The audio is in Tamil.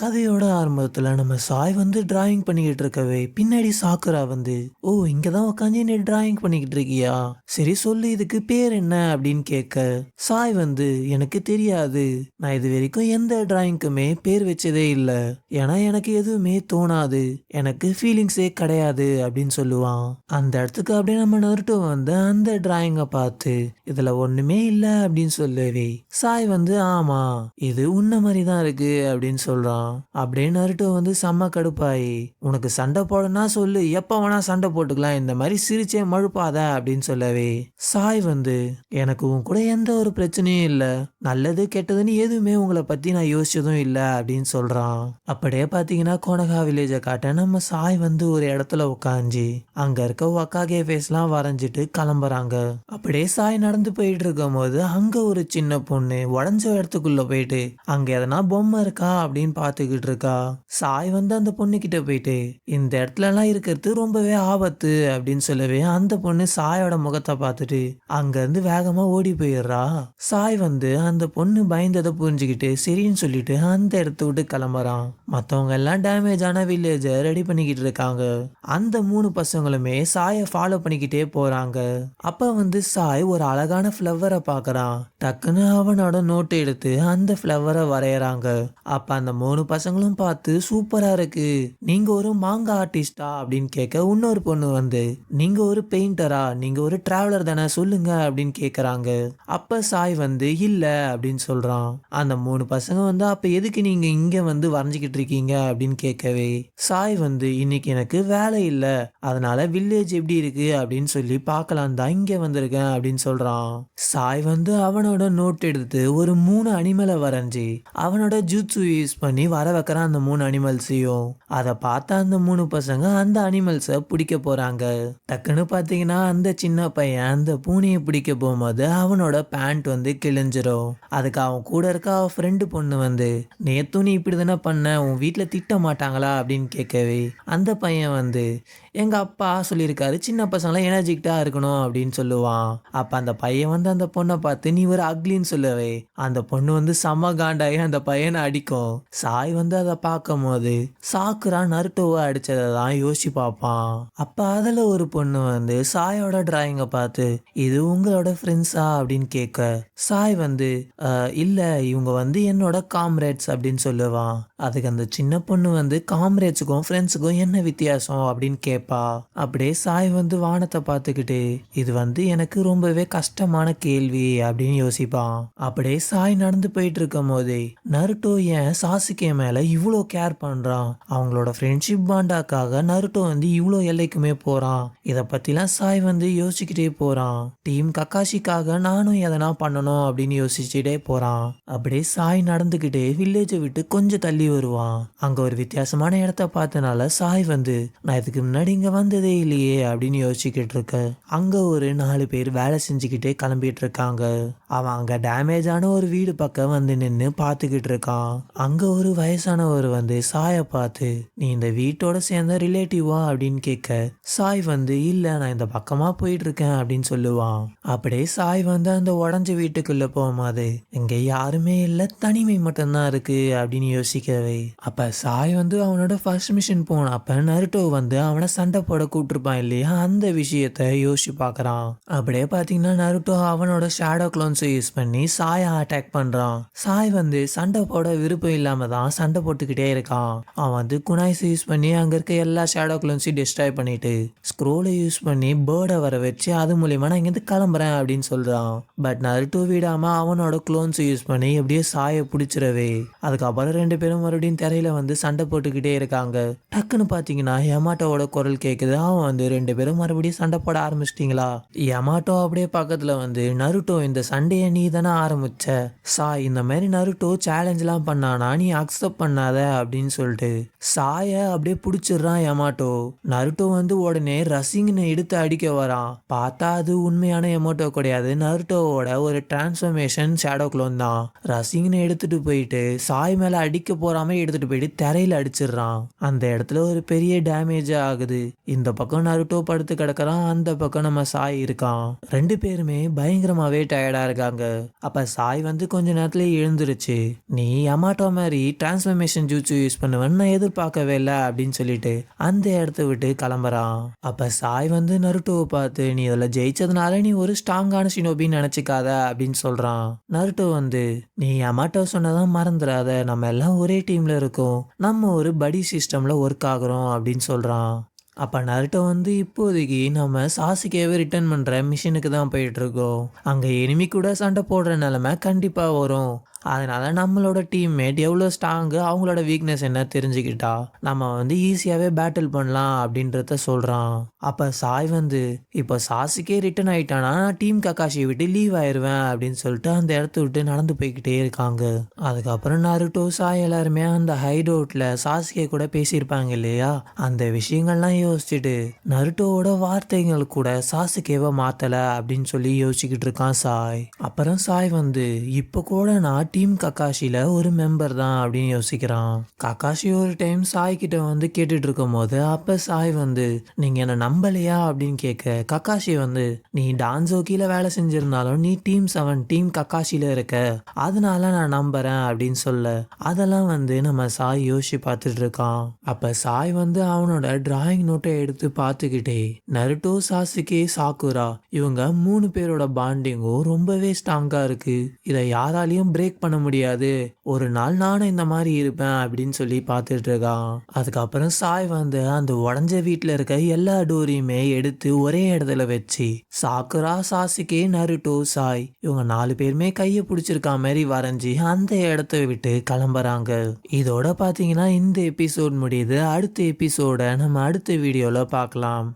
கதையோட ஆரம்பத்துல நம்ம சாய் வந்து டிராயிங் பண்ணிக்கிட்டு இருக்கவே பின்னாடி சாக்குரா வந்து, ஓ இங்கதான் உட்காந்து நீ டிராயிங் பண்ணிக்கிட்டு இருக்கியா, சரி சொல்லு இதுக்கு பேர் என்ன அப்படின்னு கேட்க, சாய் வந்து எனக்கு தெரியாது, நான் இது வரைக்கும் எந்த டிராயிங்க்குமே பேர் வச்சதே இல்லை, ஏன்னா எனக்கு எதுவுமே தோணாது, எனக்கு ஃபீலிங்ஸே கிடையாது அப்படின்னு சொல்லுவான். அந்த இடத்துக்கு அப்படியே நம்ம நருட்டோ வந்து அந்த டிராயிங்கை பார்த்து இதுல ஒண்ணுமே இல்லை அப்படின்னு சொல்லவே, சாய் வந்து ஆமா இது உன்ன மாதிரி தான் இருக்கு அப்படின்னு சொல்றான். அப்படியே நருட்டோ வந்து செம்ம கடுப்பாயி, உனக்கு சண்டை போடனா சொல்லு, எப்ப வேணா சண்டை போட்டுக்கலாம், இந்த மாதிரி சிரிச்சே மழுப்பாத அப்படின்னு சொல்லவே, சாய் வந்து எனக்கு உன் கூட எந்த ஒரு பிரச்சனையும் இல்ல, நல்லது கெட்டதுன்னு எதுவுமே உங்களை பத்தி நான் யோசிச்சதும் இல்ல அப்படின்னு சொல்றான். அப்படியே பாத்தீங்கன்னா கோனகா வில்லேஜை காட்ட நம்ம சாய் வந்து ஒரு இடத்துல உட்காந்து அங்க இருக்க ஒக்காகே ஃபேஸ்லாம் வரைஞ்சிட்டு கிளம்புறாங்க. அப்படியே சாய் நடந்து போயிட்டு இருக்கும் போது அங்க ஒரு சின்ன பொண்ணு உடஞ்ச இடத்துக்குள்ள போயிட்டு அங்க எதனா பொம்மை இருக்கா அப்படின்னு பார்த்துக்கிட்டு இருக்கா. சாய் வந்து அந்த பொண்ணு கிட்ட போயிட்டு இந்த இடத்துல எல்லாம் இருக்கிறது ரொம்பவே ஆபத்து அப்படின்னு சொல்லவே அந்த பொண்ணு சாயோட முகத்தை பார்த்துட்டு அங்க இருந்து வேகமா ஓடி போயிடுறா. சாய் வந்து அந்த பொண்ணு பயந்ததை புரிஞ்சுக்கிட்டு சரின்னு சொல்லிட்டு அந்த இடத்த விட்டு கிளம்புறான். மத்தவங்க எல்லாம் டேமேஜ் ஆன வில்லேஜ ரெடி பண்ணிக்கிட்டு இருக்காங்க. அந்த 3 பசங்களுமே சாயை ஃபாலோ பண்ணிக்கிட்டே போறாங்க. அப்ப வந்து சாய் ஒரு அழகான ஃப்ளவரை பார்க்கறான். டக்குன்னு அவனோட நோட்டு எடுத்து அந்த ஃப்ளவரை வரையறாங்க. அப்ப அந்த 3 பசங்களும் பார்த்து சூப்பரா இருக்கு, நீங்க ஒரு மாங்கா ஆர்டிஸ்டா அப்படின்னு கேட்க, இன்னொரு பொண்ணு வந்து நீங்க ஒரு பெயிண்டரா, நீங்க ஒரு டிராவலர் தானே சொல்லுங்க அப்படின்னு கேக்குறாங்க. அப்ப சாய் வந்து இல்ல அப்படின்னு சொல்றான். அந்த 3 பசங்க வந்து அப்ப எதுக்கு நீங்க இங்க வந்து வரைஞ்சுக்கிட்டு இருக்கீங்க அப்படின்னு கேட்கவே, சாய் வந்து இன்னைக்கு எனக்கு வேலை இல்ல, அதனால வில்லேஜ் எப்படி இருக்கு அப்படின்னு சொல்லி பார்க்கலாம் தான் இங்க வந்திருக்கேன் அப்படின்னு சொல்றான். சாய் வந்து அவனோட நோட் எடுத்து ஒரு 3 அனிமலை வரைஞ்சி அவனோட ஜூட்ஸு யூஸ் பண்ணி வர வைக்கிறான் அந்த 3 அனிமல்ஸையும். அதை பார்த்த அந்த 3 பசங்க அந்த அனிமல்ஸை பிடிக்க போறாங்க. டக்குன்னு பார்த்தீங்கன்னா அந்த சின்ன பையன் அந்த பூனையை பிடிக்க போகும்போது அவனோட பேண்ட் வந்து கிழிஞ்சிரும். அதுக்கு அவன் கூட இருக்க அவன் ஃப்ரெண்டு பொண்ணு வந்து நேத்தும் நீ இப்படி தானே பண்ண, உன் வீட்டில் திட்ட மாட்டாங்களா அப்படின்னு கேட்கவே, அந்த பையன் வந்து எங்க அப்பா சொல்லியிருக்காரு சின்ன பசங்களாம் எனர்ஜிக்கிட்டா இருக்கணும் அப்படின்னு சொல்லுவான். அப்ப அந்த பையன் வந்து அந்த பொண்ணை பார்த்து நீ ஒரு அக்லின்னு சொல்லவே அந்த பொண்ணு வந்து செம காண்டாகி அந்த பையனை அடிக்கும். சாய் வந்து அதை பார்க்கும் போது சாக்குரா நருட்டோவை அடிச்சதை தான் யோசிச்சு பார்ப்பான். அப்ப அதுல ஒரு பொண்ணு வந்து சாயோட டிராயிங்கை பார்த்து இது உங்களோட ஃப்ரெண்ட்ஸா அப்படின்னு கேட்க, சாய் வந்து இல்ல இவங்க வந்து என்னோட காம்ரேட்ஸ் அப்படின்னு சொல்லுவான். அதுக்கு அந்த சின்ன பொண்ணு வந்து காம்ரேட்ஸுக்கும் ஃப்ரெண்ட்ஸுக்கும் என்ன வித்தியாசம் அப்படின்னு கேட்பா. அப்படியே சாய் வந்து வானத்தை பார்த்துக்கிட்டு இது வந்து எனக்கு ரொம்பவே கஷ்டமான கேள்வி அப்படின்னு யோசிப்பான். அப்படியே சாய் நடந்து போயிட்டு இருக்கும் போதே நருட்டோ ஏன் சாசுகே மேல இவ்வளோ கேர் பண்றான், அவங்களோட ஃப்ரெண்ட்ஷிப் பாண்டாக்காக நருட்டோ வந்து இவ்வளோ எல்லைக்குமே போறான், இதை பத்திலாம் சாய் வந்து யோசிச்சுக்கிட்டே போறான். டீம் கக்காஷிக்காக நானும் எதனா பண்ணணும் அப்படின்னு யோசிச்சுட்டே போறான். அப்படியே சாய் நடந்துக்கிட்டே வில்லேஜை விட்டு கொஞ்சம் தள்ளி வருவான். அங்க ஒரு வித்தியாசமான இடத்த பார்த்தனால சாய் வந்து நான் இதுக்கு முன்னாடி இங்க வந்ததே இல்லையே அப்படின்னு யோசிச்சுக்கிட்டு இருக்க, அங்க ஒரு 4 பேர் வேலை செஞ்சுக்கிட்டே கிளம்பிட்டு இருக்காங்க. அவன் அங்க டேமேஜ் ஆன ஒரு வீடு பக்கம் வந்து நின்று பார்த்துக்கிட்டு இருக்கான். அங்க ஒரு வயசானவர் வந்து சாயை பார்த்து நீ இந்த வீட்டோட சேர்ந்த ரிலேட்டிவா அப்படின்னு கேட்க, சாய் வந்து இல்ல நான் இந்த பக்கமா போயிட்டு இருக்கேன் அப்படின்னு சொல்லுவான். அப்படியே சாய் வந்து அந்த உடஞ்ச வீட்டுக்குள்ள போகும்போது இங்க யாருமே இல்ல, தனிமை மட்டும்தான் இருக்கு அப்படின்னு யோசிக்கவே, அப்ப சாய் வந்து அவனோட ஃபர்ஸ்ட் மிஷன் போனப்ப நருட்டோ வந்து அவனை சண்டை போட கூப்பிட்டுருப்பான் இல்லையா, அந்த விஷயத்த யோசிச்சு பார்க்கறான். அப்படியே பாத்தீங்கன்னா நருட்டோ அவனோட ஷேடோ க்ளோன்ஸை யூஸ் பண்ணி சாயை அட்டாக் பண்றான். சாய் வந்து சண்டை போட விருப்பம் இல்லாம தான் சண்டை போட்டுக்கிட்டே இருக்கான். அவன் வந்து குனாய்ஸ் யூஸ் பண்ணி அங்க இருக்க எல்லா ஷேடோ க்ளோன்ஸையும் டிஸ்ட்ராய் பண்ணிட்டு ஸ்க்ரோலை யூஸ் பண்ணி பேர்டை வர வச்சு அது மூலியமா நான் இங்கிருந்து கிளம்புறேன் அப்படின்னு சொல்றான். பட் நருட்டோ விடாம அவனோட க்ளோன்ஸை யூஸ் பண்ணி எப்படியே சாயை பிடிச்சிடவே, அதுக்கப்புறம் 2 பேரும் மறுபடியும் திரையில வந்து சண்டை போட்டுக்கிட்டே இருக்காங்க. டக்குன்னு பாத்தீங்கன்னா யமாட்டோவோட குரல் கேக்குது. அவன் வந்து 2 பேரும் மறுபடியும் சண்டை போட ஆரம்பிச்சிட்டீங்களா. யமாட்டோ அப்படியே பக்கத்துல வந்து நருட்டோ இந்த சண்டையை நீ தானே ஆரம்பிச்ச, சாய் இந்த மாதிரி நருட்டோ சேலஞ்ச் எல்லாம் பண்ணானா நீ அக்செப்ட் பண்ணாத அப்படின்னு சொல்லிட்டு சாய அப்படியே பிடிச்சிடுறான் யமாட்டோ. நருட்டோ வந்து உடனே ரசிங்னு எடுத்து அடிக்க வரான். பார்த்தா அது உண்மையான யமாட்டோ கிடையாது, நருட்டோவோட ஒரு டிரான்ஸ்ஃபர்மேஷன் ஷேடோ க்ளோன் தான். ரசிங்னு எடுத்துட்டு போயிட்டு சாய் மேல அடிக்க போறாம எடுத்துட்டு போயிட்டு தரையில அடிச்சிடுறான். அந்த இடத்துல ஒரு பெரிய டேமேஜ் ஆகுது. இந்த பக்கம் நருட்டோ படுத்து கிடக்குறான், அந்த பக்கம் நம்ம சாய் இருக்கான். 2 பேருமே பயங்கரமாவே டயர்டா இருக்காங்க. அப்ப சாய் வந்து கொஞ்ச நேரத்துல எழுந்துருச்சு, நீ யமாட்டோ மாதிரி டிரான்ஸ்ஃபர்மேஷன் ஜூட்ஸு யூஸ் பண்ணுவேன்னு நான் எதிர்பார்க்கவே இல்லை அப்படின்னு சொல்லிட்டு அந்த இடத்த விட்டு கிளம்புறான். அப்ப சாய் வந்து நருட்டோவை பார்த்து, நீ இதில் ஜெயிச்சதுனால நீ ஒரு ஸ்ட்ராங்கான ஷினோபின்னு நினைச்சுக்காத அப்படின்னு சொல்றான். நருட்டோ வந்து, நீ யமாட்டோ சொன்னதான் மறந்துடாத, நம்ம எல்லாம் ஒரே டீம்ல இருக்கோம், நம்ம ஒரு படி சிஸ்டம்ல ஒர்க் ஆகுறோம் அப்படின்னு சொல்றான். அப்ப நருட்டோ வந்து, இப்போதைக்கு நம்ம சாசுகேவை ரிட்டர்ன் பண்ற மிஷினுக்கு தான் போயிட்டு இருக்கோம், அங்க எனிமி கூட சண்டை போடுற நிலைமை கண்டிப்பா வரும், அதனால நம்மளோட டீம்மேட் எவ்வளோ ஸ்ட்ராங்கு, அவங்களோட வீக்னஸ் என்ன தெரிஞ்சுக்கிட்டா நம்ம வந்து ஈஸியாகவே பேட்டில் பண்ணலாம் அப்படின்றத சொல்கிறான். அப்போ சாய் வந்து, இப்போ சாசுக்கே ரிட்டர்ன் ஆயிட்டானா நான் டீம் கக்காஷியை விட்டு லீவ் ஆயிடுவேன் அப்படின்னு சொல்லிட்டு அந்த இடத்த விட்டு நடந்து போய்கிட்டே இருக்காங்க. அதுக்கப்புறம் நருட்டோ சாய் எல்லாருமே அந்த ஹைட் அவுட்டில் சாசுகே கூட பேசியிருப்பாங்க இல்லையா, அந்த விஷயங்கள்லாம் யோசிச்சுட்டு நருட்டோவோட வார்த்தைகள் கூட சாசுகேவை மாற்றலை அப்படின்னு சொல்லி யோசிச்சுக்கிட்டு இருக்கான் சாய். அப்புறம் சாய் வந்து, இப்போ கூட நான் டீம் கக்காஷியில் ஒரு மெம்பர் தான் அப்படின்னு யோசிக்கிறான். கக்காஷி ஒரு டைம் சாய் கிட்ட வந்து கேட்டுட்டு இருக்கும் போது அப்போ சாய் வந்து, நீங்கள் என்னை நம்பலையா அப்படின்னு கேட்க, கக்காஷி வந்து, நீ டான்ஸோ கீழே வேலை செஞ்சிருந்தாலும் நீ டீம் 7 டீம் கக்காஷியில் இருக்க, அதனால நான் நம்புறேன் அப்படின்னு சொல்ல, அதெல்லாம் வந்து நம்ம சாய் யோசிச்சு பார்த்துட்டு இருக்கான். அப்போ சாய் வந்து அவனோட டிராயிங் நோட்டை எடுத்து பார்த்துக்கிட்டே, நருட்டோ, சாசுகே, சாக்குரா இவங்க 3 பேரோட பாண்டிங்கும் ரொம்பவே ஸ்ட்ராங்கா இருக்கு, இதை யாராலையும் பிரேக் பண்ண முடியாது, ஒரு நாள் நானும் இந்த மாதிரி இருப்பேன் அப்படின்னு சொல்லி பார்த்துட்டு இருக்கான். அதுக்கப்புறம் சாய் வந்து அந்த உடஞ்ச வீட்டில் இருக்க எல்லா டோரையுமே எடுத்து ஒரே இடத்துல வச்சு சாக்குரா, சாசுகே, நருட்டோ, சாய் இவங்க 4 பேருமே கையை பிடிச்சிருக்கா மாதிரி வரைஞ்சி அந்த இடத்த விட்டு கிளம்புறாங்க. இதோட பார்த்தீங்கன்னா இந்த எபிசோட் முடியுது. அடுத்த எபிசோட நம்ம அடுத்த வீடியோல பார்க்கலாம்.